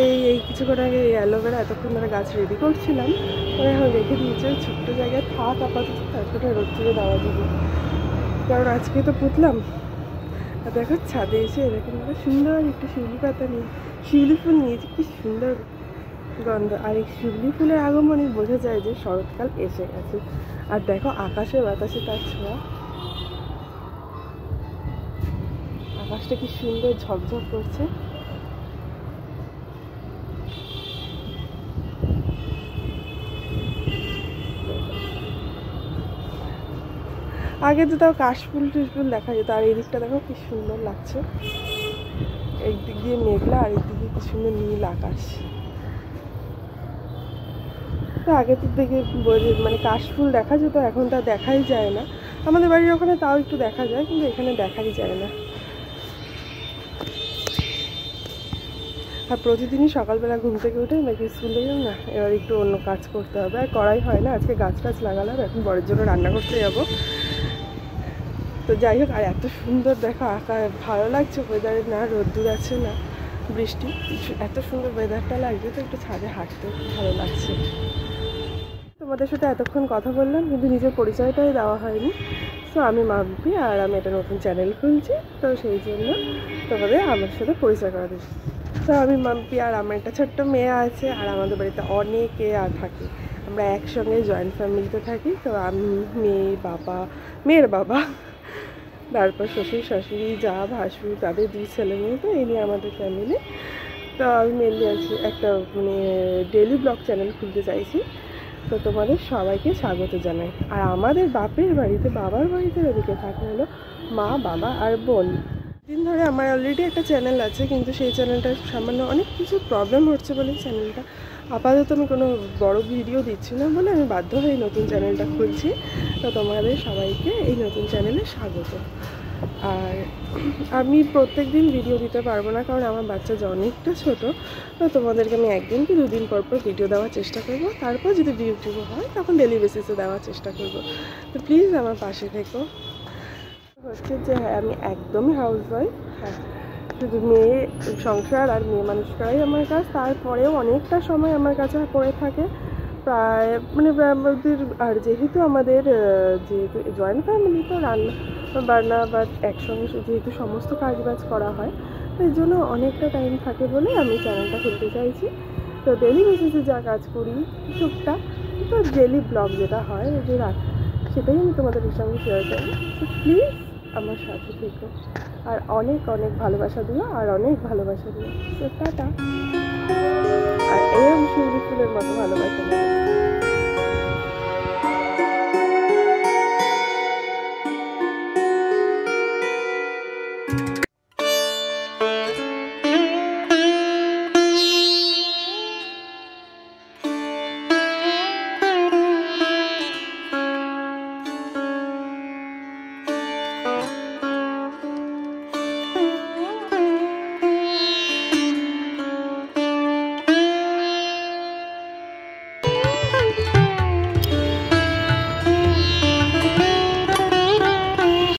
এই কিছুক্ষণ আগে এই অ্যালোভেরা এতক্ষণ ধরে গাছ রেডি করছিলাম, ওরা এখন রেখে দিয়েছে ছোট্ট জায়গায় থাক আপাতত, তারপরে রোদ্দুরে দেওয়া যাবে। কারণ আজকে তো পুতলাম। আর দেখো ছাদে এসে এরকম সুন্দর একটু শিউলি পাতা নিয়ে শিউলি ফুল নিয়েছি, কি সুন্দর গন্ধ। আর এই শিউলি ফুলের আগমনে বোঝা যায় যে শরৎকাল এসে গেছে। আর দেখো আকাশে বাতাসে তার ছোঁয়া, আকাশটা কি সুন্দর ঝকঝক করছে। আগে তো তাও কাশফুল টুসফুল দেখা যেত, আর এই দিকটা দেখো কি সুন্দর লাগছে, একদিক দিয়ে মেঘলা আর একদিক দিয়ে কি সুন্দর নীল আকাশ। তো আগে তো দেখে মানে কাশফুল দেখা যেত, এখন তা দেখাই যায় না। আমাদের বাড়ির ওখানে তাও একটু দেখা যায়, কিন্তু এখানে দেখাই যায় না। আর প্রতিদিনই সকালবেলা ঘুম থেকে উঠে নাকি স্কুলে যাও না, এবার একটু অন্য কাজ করতে হবে, আর করাই হয় না। আজকে গাছ টাছ লাগালাম, এখন বরের জন্য রান্না করতে যাব। তো যাই হোক, আর এত সুন্দর দেখো আকাশ, ভালো লাগছে ওয়েদারে, না রোদ্দুর আছে না বৃষ্টি, এত সুন্দর ওয়েদারটা লাগছে, তো একটু ছাদে হাঁটতে ভালো লাগছে। তোমাদের সাথে এতক্ষণ কথা বললাম, কিন্তু নিজের পরিচয়টাই দেওয়া হয়নি। তো আমি মাম্পি, আর আমি একটা নতুন চ্যানেল খুলছি, তো সেই জন্য তোমাদের আমার সাথে পরিচয় করা দিচ্ছি। তো আমি মাম্পি, আর আমার একটা ছোট্ট মেয়ে আছে, আর আমাদের বাড়িতে অনেকে থাকে, আমরা একসঙ্গে জয়েন্ট ফ্যামিলিতে থাকি। তো আমি, মেয়ের বাবা, তারপর শ্বশুর শাশুড়ি, যা ভাসুর, তাদের 2 ছেলে মেয়ে, তো এই নিয়ে আমাদের ফ্যামিলি। তো আমি মেনলি আছি একটা মানে ডেইলি ব্লগ চ্যানেল খুলতে চাইছি। তো তোমাদের সবাইকে স্বাগত জানাই। আর আমাদের বাবার বাড়িতে ওদিকে থাকে হলো মা, বাবা আর বোন। দিন ধরে আমার অলরেডি একটা চ্যানেল আছে, কিন্তু সেই চ্যানেলটা সামান্য অনেক কিছু প্রবলেম হচ্ছে বলে চ্যানেলটা আপাতত আমি কোনো বড় ভিডিও দিচ্ছি না বলে আমি বাধ্য হয়ে নতুন চ্যানেলটা খুলছি। তো তোমাদের সবাইকে এই নতুন চ্যানেলে স্বাগত। আর আমি প্রত্যেক দিন ভিডিও দিতে পারবো না, কারণ আমার বাচ্চা যে অনেকটা ছোটো। তো তোমাদেরকে আমি 1 দিন কি 2 দিন পর ভিডিও দেওয়ার চেষ্টা করবো, তারপর যদি ইউটিউবে হয় তখন ডেলি বেসিসে দেওয়ার চেষ্টা করবো। তো প্লিজ আমার পাশে থেকো। হচ্ছে যে হ্যাঁ, আমি একদমই হাউসওয়াইফ। হ্যাঁ, শুধু মেয়ে সংসার আর মেয়ে মানুষ করাই আমার কাজ, তারপরেও অনেকটা সময় আমার কাছে পড়ে থাকে প্রায় মানে আমাদের। আর যেহেতু আমাদের যেহেতু জয়েন্ট ফ্যামিলি, তো রান্না বান্না বা একসঙ্গে যেহেতু সমস্ত কাজ বাজ করা হয়, তো এই জন্য অনেকটা টাইম থাকে বলে আমি চ্যানেলটা খুলতে চাইছি। তো ডেলি বেসিসে যা কাজ করি টুকটাক, তো ডেলি ব্লগ যেটা হয় যে সেটাই আমি তোমাদের সঙ্গে শেয়ার করি। তো প্লিজ আমার সাথে থেকো, আর অনেক অনেক ভালোবাসা দিও, আর অনেক ভালোবাসা দিও। তো টাটা।